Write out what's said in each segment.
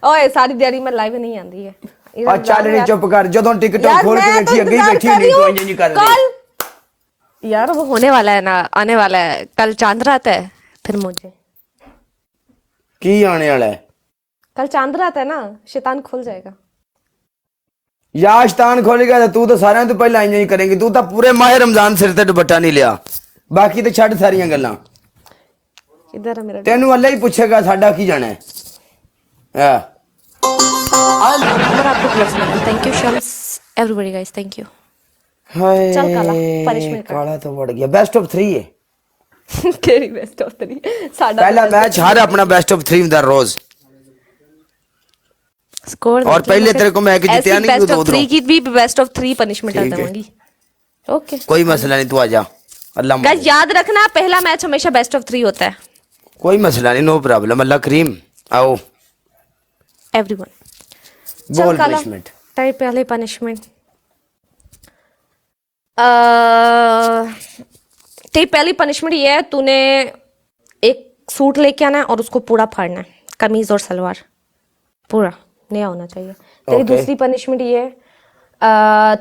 ओए सारी दिहाड़ी मैं लाइव नहीं आंदी है और चल नहीं चुप कर जदों टिकटॉक खोल के बैठी अगे ही बैठी नहीं तू इंज नहीं कर दे यार वो होने वाला है ना आने वाला है कल चांद रात है फिर मुझे की आने वाला है कल चांद रात है ना शैतान खुल जाएगा या शैतान खोलेगा तो तू तो सारे तो पहले इंज नहीं करेंगी तू तो पूरे माह रमजान सिर ते दुपट्टा नहीं लिया बाकी तो छड़ सारियां गल्लां इधर है मेरा तेनू अल्लाह ही पूछेगा साडा की जाना है thank you Shams everybody guys thank you hi चल काला पनिशमेंट काला तो बढ़ गया बेस्ट ऑफ 3 है केरी बेस्ट ऑफ 3 साडा पहला मैच हर अपना बेस्ट ऑफ 3 ਹੁੰਦਾ रोज स्कोर और पहले तेरे को मैं जीतया नहीं बेस्ट तू ऑफ 3 की भी बेस्ट ऑफ 3 पनिशमेंट आता दूंगी ओके कोई मसला नहीं तू आ जा अल्लाह गाइस याद रखना पहला मैच हमेशा बेस्ट ऑफ 3 होता है कोई मसला नहीं नो प्रॉब्लम अल्लाह करीम आओ एवरीवन बॉल पनिशमेंट टाइप पहले पनिशमेंट तेरी पहली पनिशमेंट ये है तूने एक सूट लेके आना है और उसको पूरा फाड़ना है कमीज और सलवार पूरा नया होना चाहिए तेरी दूसरी पनिशमेंट ये है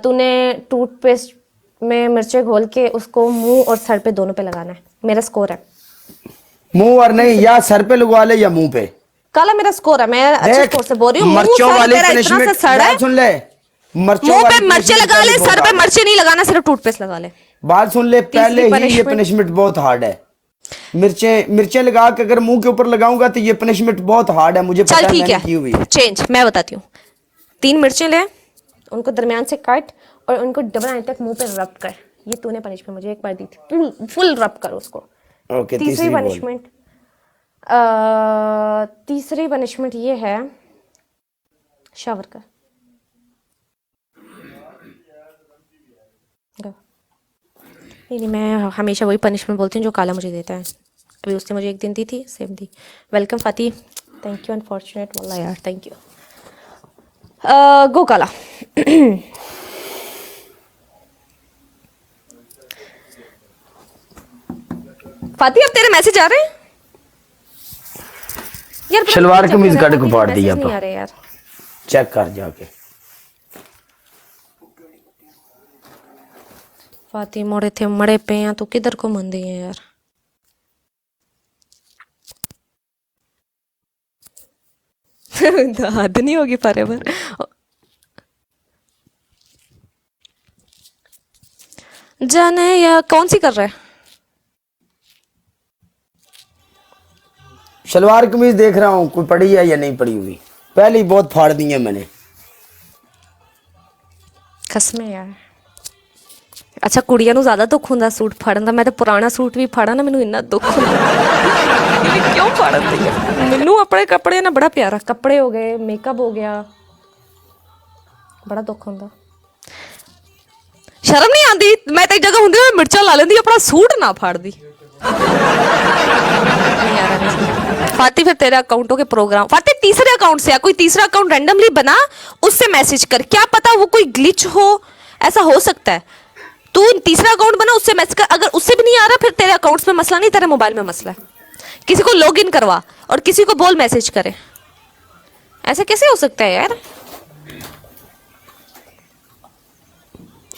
तूने टूथपेस्ट में मिर्चें घोल के उसको मुंह और सर पे दोनों पे लगाना है मेरा स्कोर है मुंह और नहीं या सर पे लगवा ले या मुंह पे काला मेरा स्कोर है मैं अच्छे स्कोर से बोल रही हूँ मिर्चों वाली इतना सा पनिशमेंट सड़ है सुन ले मिर्चों मुंह पे वाली मिर्चे लगा ले सर पे मिर्चे नहीं लगाना सिर्फ टूथपेस्ट लगा ले बात सुन ले पहले ही ये पनिशमेंट बहुत हार्ड है मिर्चें लगा के अगर मुंह के ऊपर लगाऊंगा तो ये पनिशमेंट बहुत हार्ड है मुझे पता है मैंने की हुई है चेंज मैं बताती हूँ 3 मिर्चें ले उनको दरमियान से काट और उनको डबल आने तक मुंह पे रब कर ये तूने पनिशमेंट मुझे एक बार दी थी फुल रब कर उसको ओके तीसरी पनिशमेंट ये है शावर कर नहीं मैं हमेशा वही पनिशमेंट बोलती हूँ जो काला मुझे देता है अभी उसने मुझे एक दिन दी थी सेम दी वेलकम फाती थैंक यू अनफॉर्चुनेट वाला यार थैंक यू गो काला फाती अब तेरे मैसेज आ रहे हैं यार शलवार कमीज कट को फाड़ दिया नहीं आ रहे यार चेक कर जाके फाती मोड़े थे मड़े पे हैं तो किधर को मन दिए यार हद नहीं होगी पारे पर जाने या कौन सी कर रहा है शलवार कमीज देख रहा हूँ कोई पड़ी है या नहीं पड़ी हुई पहले ही बहुत फाड़ दी है मैंने कसमें यार अच्छा कुड़ियां ਨੂੰ ਜ਼ਿਆਦਾ ਦੁੱਖ ਹੁੰਦਾ ਸੂਟ ਫੜਨ ਦਾ ਮੈਂ ਤਾਂ ਪੁਰਾਣਾ ਸੂਟ ਵੀ ਫਾੜਾ ਨਾ ਮੈਨੂੰ ਇੰਨਾ ਦੁੱਖ ਹੁੰਦਾ ਕਿਉਂ ਫਾੜਦੀ ਹੈ ਮੈਨੂੰ ਆਪਣੇ ਕੱਪੜੇ ਨਾਲ ਬੜਾ ਪਿਆਰਾ ਕੱਪੜੇ ਹੋ ਗਏ ਮੇਕਅਪ ਹੋ ਗਿਆ ਬੜਾ ਦੁੱਖ ਹੁੰਦਾ ਸ਼ਰਮ ਨਹੀਂ ਆਉਂਦੀ ਮੈਂ ਤਾਂ ਜਗ੍ਹਾ ਹੁੰਦੀ ਮੈਂ ਮਿਰਚਾਂ ਲਾ ਲੈਂਦੀ ਆਪਣਾ ਸੂਟ ਨਾ ਫਾੜਦੀ फाती फिर तेरे अकाउंटों के प्रोग्राम फाती तीसरे अकाउंट से कोई तीसरा अकाउंट रैंडमली बना उससे मैसेज कर क्या पता वो कोई ग्लिच हो ऐसा हो सकता है तू तीसरा अकाउंट बना उससे मैसेज कर अगर उससे भी नहीं आ रहा फिर तेरे अकाउंट्स में मसला नहीं तेरे मोबाइल में मसला है किसी को लॉग इन करवा और किसी को बोल मैसेज करे ऐसे कैसे हो सकता है यार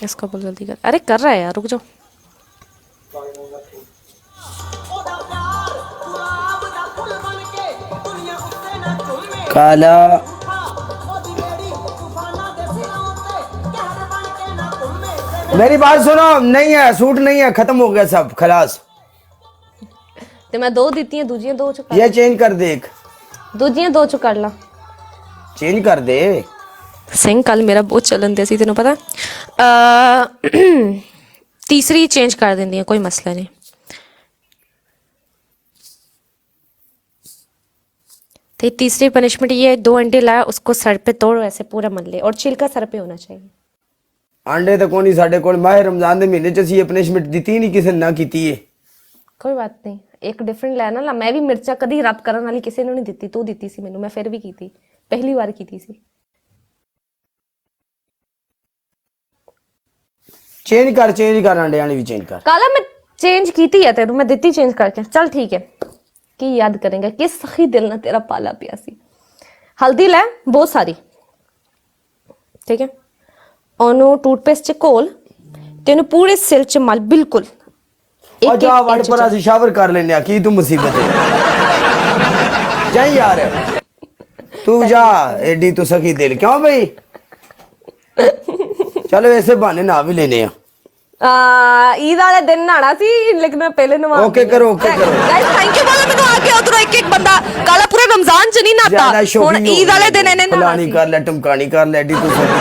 इसको बोल जल्दी कर अरे कर रहा है यार रुक जाओ काला मेरी बात सुनो नहीं है सूट नहीं है खत्म हो गया सब खलास ते मैं 2 ਦਿੱਤੀ ਹੈ ਦੂਜੀਆਂ 2 ਚ ਕਰ ये चेंज कर दे एक ਦੂਜੀਆਂ 2 ਚ ਕਰ ਲਾ चेंज कर दे ਸਿੰਘ ਕੱਲ ਮੇਰਾ ਬਹੁਤ ਚੱਲਣ ਦੇ ਸੀ ਤੈਨੂੰ ਪਤਾ तीसरी चेंज कर देंदी है कोई मसला नहीं तो तीसरी पनिशमेंट ये है 2 अंडे लाया उसको सर पे तोड़ ऐसे पूरा मन ले और छिलका सर पे होना चाहिए आंडे तो कोनी साडे कोल माह रमजान दे महीने च ਅਸੀਂ ਇਹ ਪਨਿਸ਼ਮੈਂਟ ਦਿੱਤੀ ਨਹੀਂ ਕਿਸੇ ਨਾ ਕੀਤੀ ਏ कोई बात नहीं एक डिफरेंट लेना ला मैं भी मिर्चा कदी रब करन वाली किसी ने नहीं ਦਿੱਤੀ तू ਦਿੱਤੀ ਸੀ ਮੈਨੂੰ मैं फिर भी की थी पहली बार की थी सी चेंज कर आंडे वाली भी चेंज कर काला मैं चेंज की थी है तेरू मैं ਦਿੱਤੀ चेंज करके चल ठीक है की याद करेंगे किस सखी दिल ना तेरा पाला पिया सी ਹਲਦੀ ਲੈ ਬਹੁਤ ਸਾਰੀ, ਠੀਕ ਹੈ। ਉਹਨੂੰ ਟੂਥਪੇਸਟ ਚ ਘੋਲ ਤੇ ਉਹਨੂੰ ਪੂਰੇ ਸਿਰ ਚ ਮਲ, ਬਿਲਕੁਲ और जा वाड़ पर ਅਸੀਂ ਸ਼ਾਵਰ ਕਰ ਲੈਨੇ ਆ, ਕੀ ਤੂੰ ਮੁਸੀਬਤ है जा यार तू जा, एडी तो सखी दिल क्यों भाई। चलो ऐसे बहाने ना भी लेने आ। ईद वाले दिन नहाना सी, लेकिन मैं पहले नहा। ओके करो, ओके करो गाइस थैंक यू बोलो मैंने आगे उधर एक एक बंदा काला पूरे रमजान च नहीं नहाता, हुन ईद वाले दिन इन्हें फलानी कर ले, टमकानी कर ले, एडी तो सखी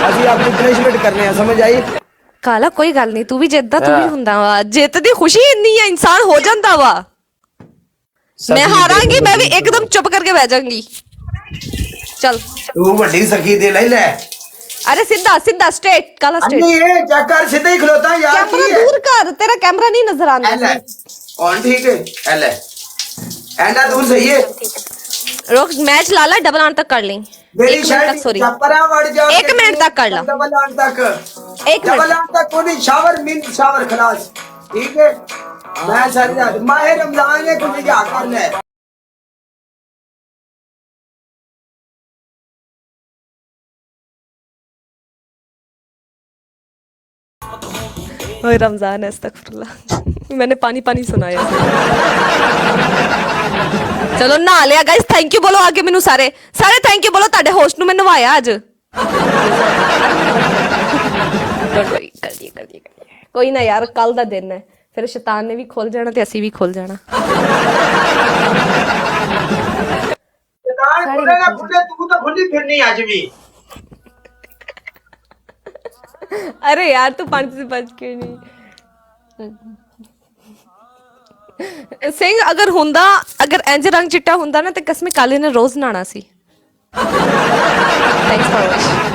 ਅਸੀਂ ਆਪਣੀ ਪਨਿਸ਼ਮੈਂਟ ਕਰਨੇ ਆ, ਸਮਝ ਆਈ। ਕਾਲਾ ਕੋਈ ਗੱਲ ਨਹੀਂ, ਤੂੰ ਵੀ ਜਿੱਦਾਂ ਤੂੰ ਵੀ ਹੁੰਦਾ ਵਾ, ਜਿੱਤ ਦੀ ਖੁਸ਼ੀ ਇੰਨੀ ਹੈ, ਇਨਸਾਨ ਹੋ ਜਾਂਦਾ ਵਾ। ਮੈਂ ਹਾਰਾਂਗੀ, ਮੈਂ ਵੀ ਇੱਕਦਮ ਚੁੱਪ ਕਰਕੇ ਬਹਿ ਜਾਵਾਂਗੀ। चल तू ਵੱਡੀ सखी दे ले ले। अरे सीधा सीधा स्ट्रेट, काला स्ट्रेट। नहीं ये चक्कर सीधा ही खलोता यार। कैमरा दूर कर, तेरा कैमरा नहीं नजर आंदा। ऑन ठीक है, एले एंडा दूर सही है। रुक, मैच लाला डबल आन तक कर लें। मेरी शर्ट सॉरी चपरा वड़ जाओ, 1 मिनट तक कर ला, डबल आन तक, 1 डबल मिनट आन तक कोई शावर मिन शावर खलास, ठीक है। मैं सारी माह रमजान है, कुछ क्या कर ले। ओए रमजान है, अस्तगफुरुल्लाह। मैंने पानी पानी सुनाया। चलो नहा लिया गाइस, थैंक यू बोलो आगे मैनू सारे सारे थैंक यू बोलो, ਤੁਹਾਡੇ ਹੋਸਟ ਨੂੰ ਮੈਂ ਨਵਾਇਆ ਅੱਜ। कर दिए कोई ना यार, कल ਦਾ ਦਿਨ ਹੈ, ਫਿਰ ਸ਼ੈਤਾਨ ਨੇ ਵੀ ਖੁੱਲ ਜਾਣਾ ਤੇ ਅਸੀਂ ਵੀ ਖੁੱਲ ਜਾਣਾ। शैतान खुले ना खुले, तू तो खुली फिरनी आज भी। अरे यार तू पानी से बच के नहीं। ਸਿੰਘ ਅਗਰ ਹੁੰਦਾ, ਅਗਰ ਇੰਜ ਰੰਗ ਚਿੱਟਾ ਹੁੰਦਾ ਨਾ ਤੇ ਕਸਮੇ ਕਾਲੇ ਨੇ ਰੋਜ਼ ਨਹਾਣਾ ਸੀ। Thanks for watching.